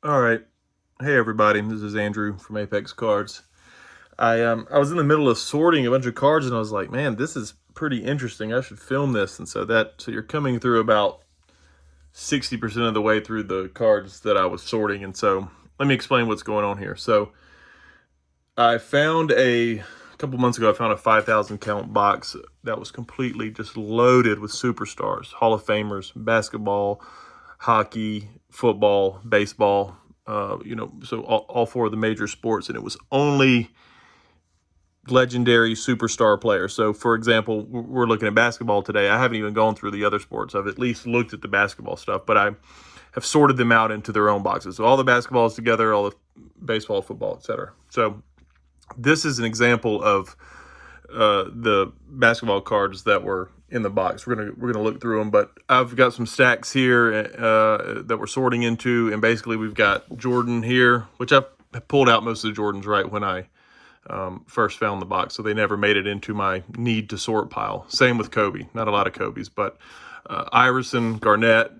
All right. Hey everybody, this is Andrew from Apex Cards. I was in the middle of sorting a bunch of cards and I was like, man, this is pretty interesting. I should film this. And so you're coming through about 60% of the way through the cards that I was sorting. And so let me explain what's going on here. So I found a couple months ago, I found a 5,000 count box that was completely just loaded with superstars, Hall of Famers, basketball, hockey, football, baseball, so all four of the major sports, and it was only legendary superstar players. So, for example, we're looking at basketball today. I haven't even gone through the other sports. I've at least looked at the basketball stuff, but I have sorted them out into their own boxes. So all the basketballs together, all the baseball, football, etc. So this is an example of the basketball cards that were in the box. We're gonna look through them, but I've got some stacks here that we're sorting into, and basically we've got Jordan here, which I pulled out most of the Jordans right when I first found the box, so they never made it into my need to sort pile. Same with Kobe, not a lot of Kobe's, but Iverson, Garnett,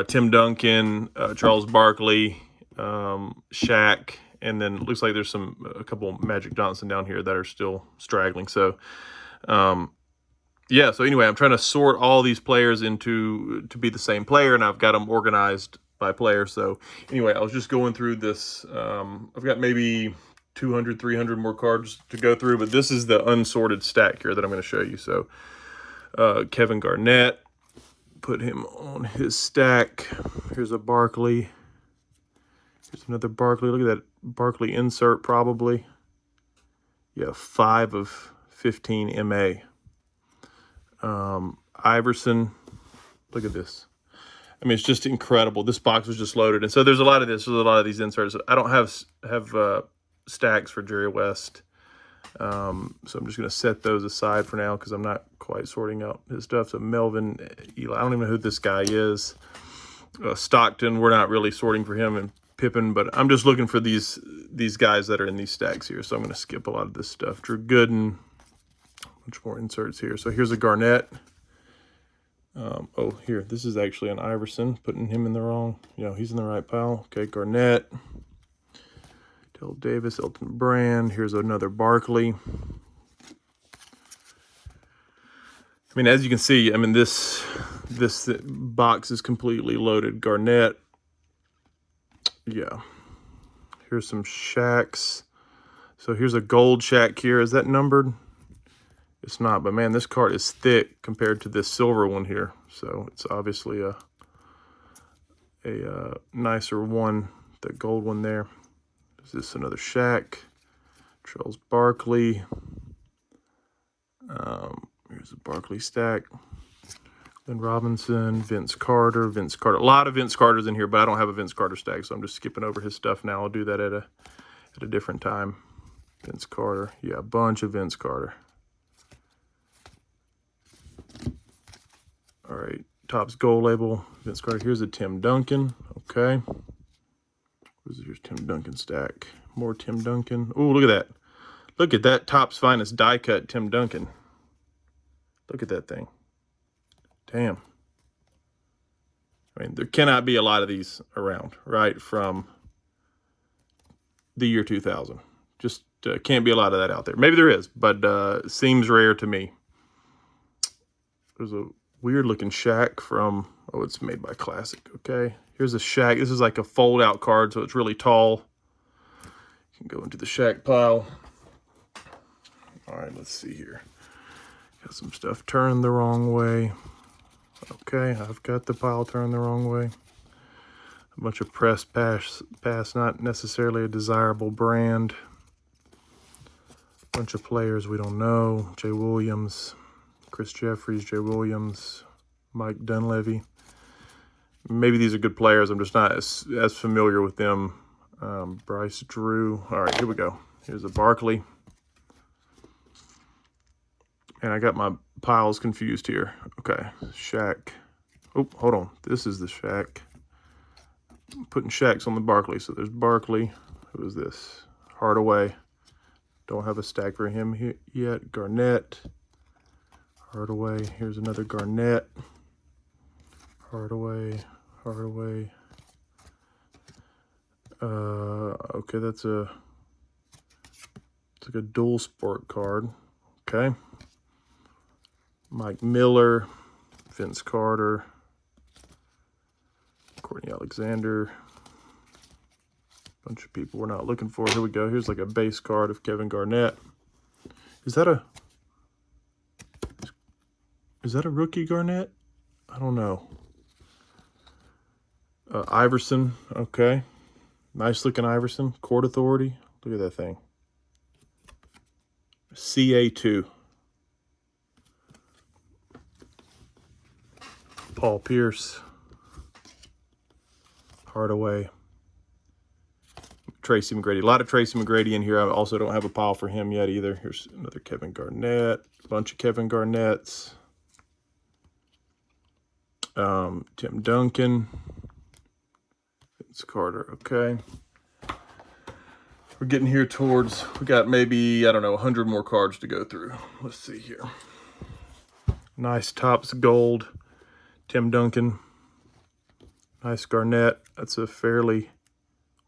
Tim Duncan, Charles Barkley, Shaq, and then it looks like there's a couple Magic Johnson down here that are still straggling. So, yeah. So anyway, I'm trying to sort all these players to be the same player, and I've got them organized by player. So anyway, I was just going through this. I've got maybe 200, 300 more cards to go through, but this is the unsorted stack here that I'm going to show you. So Kevin Garnett, put him on his stack. Here's a Barkley. Here's another Barkley. Look at that Barkley insert, probably. Yeah, 5 of 15 MA. Iverson. Look at this. I mean, it's just incredible. This box was just loaded. And so there's a lot of this. There's a lot of these inserts. I don't have stacks for Jerry West. So I'm just going to set those aside for now because I'm not quite sorting out his stuff. So Melvin, Eli, I don't even know who this guy is. Stockton, we're not really sorting for him, and Pippen, but I'm just looking for these guys that are in these stacks here. So I'm going to skip a lot of this stuff. Drew Gooden, a bunch more inserts here. So here's a Garnett. Here, this is actually an Iverson, putting him in the wrong. He's in the right pile. Okay, Garnett. Dale Davis, Elton Brand. Here's another Barkley. I mean, as you can see, I mean, this box is completely loaded. Garnett. Yeah. Here's some Shaqs. So here's a gold Shaq here. Is that numbered? It's not, but man, this card is thick compared to this silver one here. So it's obviously a nicer one, the gold one there. Is this another Shaq? Charles Barkley. Here's a Barkley stack. Then Robinson, Vince Carter. A lot of Vince Carters in here, but I don't have a Vince Carter stack, so I'm just skipping over his stuff now. I'll do that at a different time. Vince Carter. Yeah, a bunch of Vince Carter. All right, Topps Gold Label, Vince Carter. Here's a Tim Duncan. Okay. Here's Tim Duncan stack. More Tim Duncan. Oh, look at that. Look at that Topps Finest die cut Tim Duncan. Look at that thing. Damn. I mean, there cannot be a lot of these around, right, from the year 2000. Just can't be a lot of that out there. Maybe there is, but it seems rare to me. There's a weird-looking Shaq from, it's made by Classic, okay. Here's a Shaq. This is like a fold-out card, so it's really tall. You can go into the Shaq pile. All right, let's see here. Got some stuff turned the wrong way. Okay, I've got the pile turned the wrong way. A bunch of press pass, not necessarily a desirable brand. Bunch of players we don't know. Jay Williams, Chris Jeffries, Jay Williams, Mike Dunleavy. Maybe these are good players. I'm just not as familiar with them. Bryce Drew. All right, here we go. Here's a Barkley. And I got my piles confused here. Okay, Shaq. Oh, hold on. This is the Shaq. I'm putting Shaqs on the Barkley. So there's Barkley. Who is this? Hardaway. Don't have a stack for him here yet. Garnett. Hardaway. Here's another Garnett. Hardaway. Okay, it's like a dual sport card. Okay. Mike Miller, Vince Carter, Courtney Alexander. Bunch of people we're not looking for. Here we go. Here's like a base card of Kevin Garnett. Is that a rookie Garnett? I don't know. Iverson. Okay. Nice looking Iverson. Court Authority. Look at that thing. CA2. Paul Pierce. Hardaway. Tracy McGrady. A lot of Tracy McGrady in here. I also don't have a pile for him yet either. Here's another Kevin Garnett. A bunch of Kevin Garnetts. Tim Duncan. Vince Carter. Okay. We're getting here towards, we got maybe, I don't know, 100 more cards to go through. Let's see here. Nice Topps Gold. Tim Duncan. Nice Garnett. That's a fairly,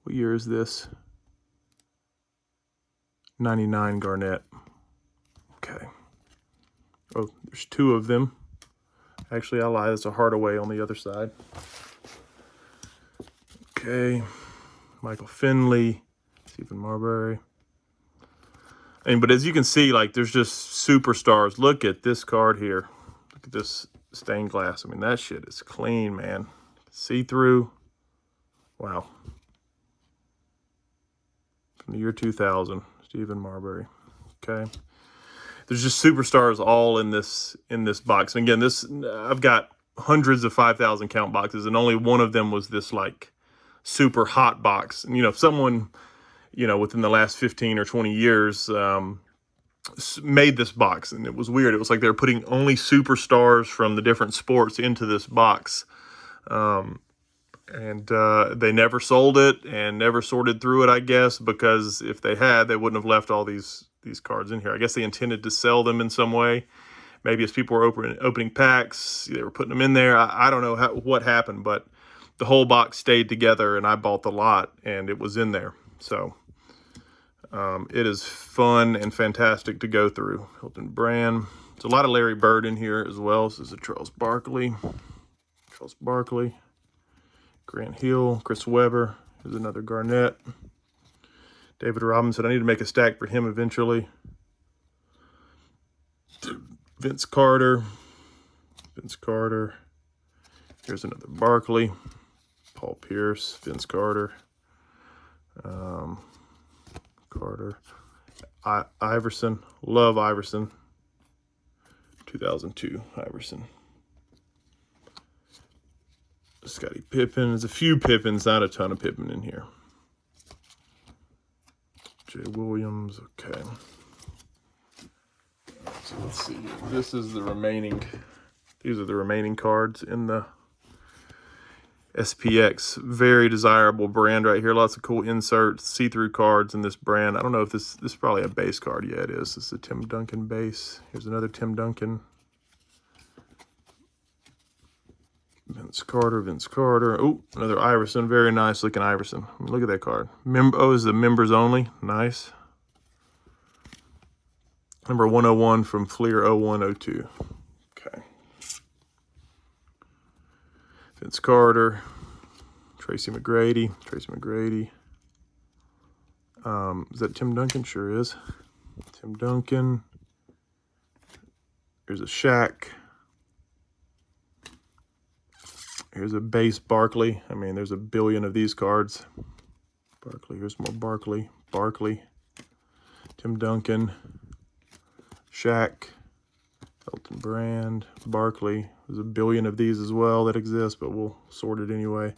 what year is this? 99 Garnett. Okay. Oh, there's two of them. Actually, I lied. It's a Hardaway on the other side. Okay. Michael Finley. Stephen Marbury. But as you can see, like, there's just superstars. Look at this card here. Look at this stained glass. I mean, that shit is clean, man. See-through. Wow. From the year 2000, Stephen Marbury. Okay. There's just superstars all in this box. And again, I've got hundreds of 5,000 count boxes, and only one of them was this like super hot box. And if someone, within the last 15 or 20 years made this box, and it was weird. It was like they were putting only superstars from the different sports into this box. And they never sold it and never sorted through it, I guess, because if they had, they wouldn't have left all these cards in here. I guess they intended to sell them in some way. Maybe as people were opening packs, they were putting them in there. I don't know what happened, but the whole box stayed together, and I bought the lot, and it was in there. So it is fun and fantastic to go through. Hilton Brand. There's a lot of Larry Bird in here as well. This is a Charles Barkley. Grant Hill. Chris Webber. Here's another Garnett. David Robinson. I need to make a stack for him eventually. Vince Carter. Here's another Barkley. Paul Pierce. Vince Carter. Iverson. Love Iverson. 2002 Iverson. Scottie Pippen. There's a few Pippins, not a ton of Pippen in here. Jay Williams. Okay. So let's see here. This is the remaining. These are the remaining cards in the SPX. Very desirable brand right here. Lots of cool inserts, see-through cards in this brand. I don't know if this is probably a base card. Yeah, it is. This is a Tim Duncan base. Here's another Tim Duncan. Vince Carter. Oh, another Iverson. Very nice looking Iverson. I mean, look at that card. Is the members only. Nice. Number 101 from Fleer 0102. Okay. Vince Carter. Tracy McGrady. Is that Tim Duncan? Sure is. Tim Duncan. Here's a Shaq. Here's a base Barkley. I mean, there's a billion of these cards. Barkley. Here's more Barkley. Tim Duncan. Shaq. Hilton Brand. Barkley. There's a billion of these as well that exist, but we'll sort it anyway.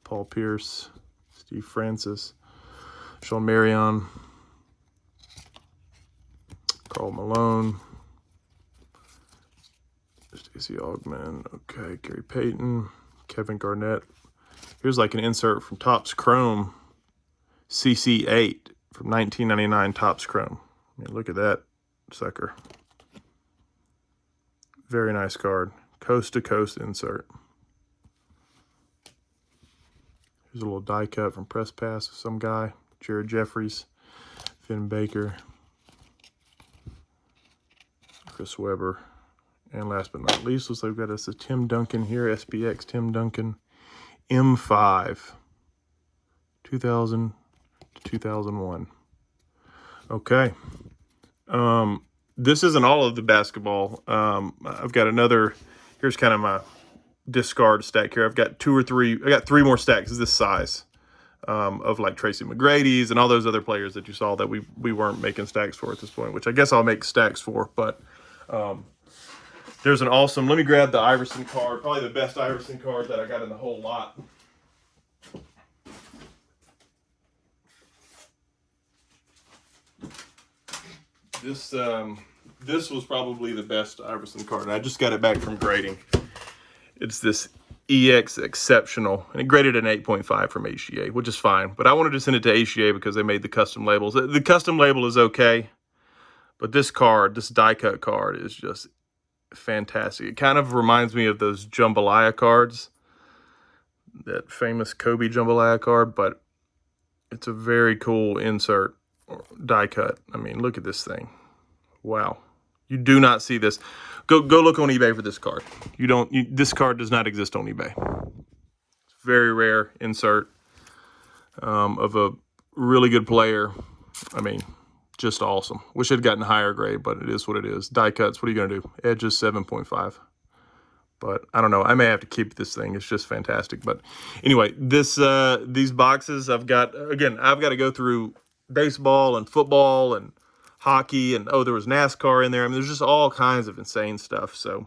Paul Pierce. Steve Francis. Sean Marion. Karl Malone. Stacey Augmon. Okay, Gary Payton. Kevin Garnett. Here's like an insert from Topps Chrome. CC8 from 1999 Topps Chrome. I mean, look at that sucker. Very nice card. Coast to coast insert. Here's a little die cut from Press Pass of some guy. Jared Jeffries, Finn Baker, Chris Webber, and last but not least, looks like we've got us a Tim Duncan here, SPX Tim Duncan, M5, 2000 to 2001. Okay. This isn't all of the basketball. I've got another, here's kind of my discard stack here. I've got I got three more stacks of this size, of like Tracy McGrady's and all those other players that you saw that we weren't making stacks for at this point, which I guess I'll make stacks for, but there's an awesome, let me grab the Iverson card, probably the best Iverson card that I got in the whole lot. This was probably the best Iverson card, and I just got it back from grading. It's this EX Exceptional, and it graded an 8.5 from HGA, which is fine. But I wanted to send it to HGA because they made the custom labels. The custom label is okay, but this card, this die cut card, is just fantastic. It kind of reminds me of those jambalaya cards, that famous Kobe jambalaya card, but it's a very cool insert die cut. I mean, look at this thing. Wow. You do not see this. Go look on eBay for this card. This card does not exist on eBay. It's very rare insert of a really good player. I mean, just awesome. Wish it had gotten higher grade, but it is what it is. Die cuts, what are you going to do? Edges 7.5. But I don't know. I may have to keep this thing. It's just fantastic. But anyway, these boxes I've got to go through baseball and football and hockey, and there was NASCAR in there. I mean, there's just all kinds of insane stuff. So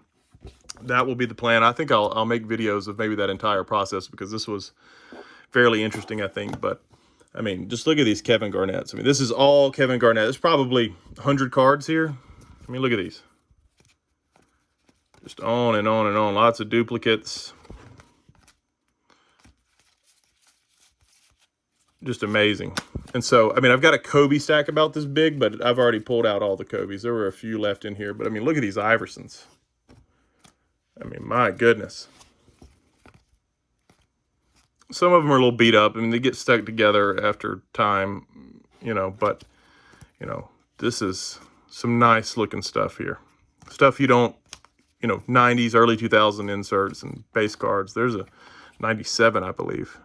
that will be the plan. I think I'll make videos of maybe that entire process, because this was fairly interesting, I think. But I mean, just look at these Kevin Garnetts. I mean, this is all Kevin Garnett. There's probably 100 cards here. I mean, look at these. Just on and on and on. Lots of duplicates. Just amazing. And so, I mean, I've got a Kobe stack about this big, but I've already pulled out all the Kobe's. There were a few left in here, but I mean, look at these Iversons. I mean, my goodness. Some of them are a little beat up. I mean, they get stuck together after time, but, this is some nice looking stuff here. Stuff you don't, 90s, early 2000 inserts and base cards. There's a 97, I believe.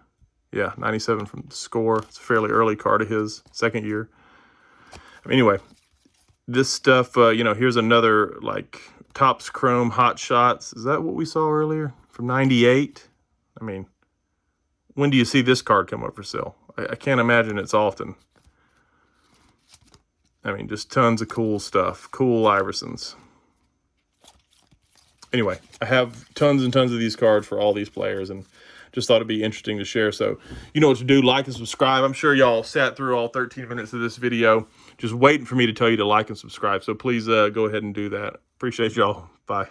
Yeah, 97 from the Score. It's a fairly early card of his, second year. Anyway, this stuff, here's another, like, Topps Chrome Hot Shots. Is that what we saw earlier? From 98? I mean, when do you see this card come up for sale? I can't imagine it's often. I mean, just tons of cool stuff. Cool Iversons. Anyway, I have tons and tons of these cards for all these players, and just thought it'd be interesting to share. So you know what to do. Like and subscribe. I'm sure y'all sat through all 13 minutes of this video just waiting for me to tell you to like and subscribe. So please go ahead and do that. Appreciate y'all. Bye.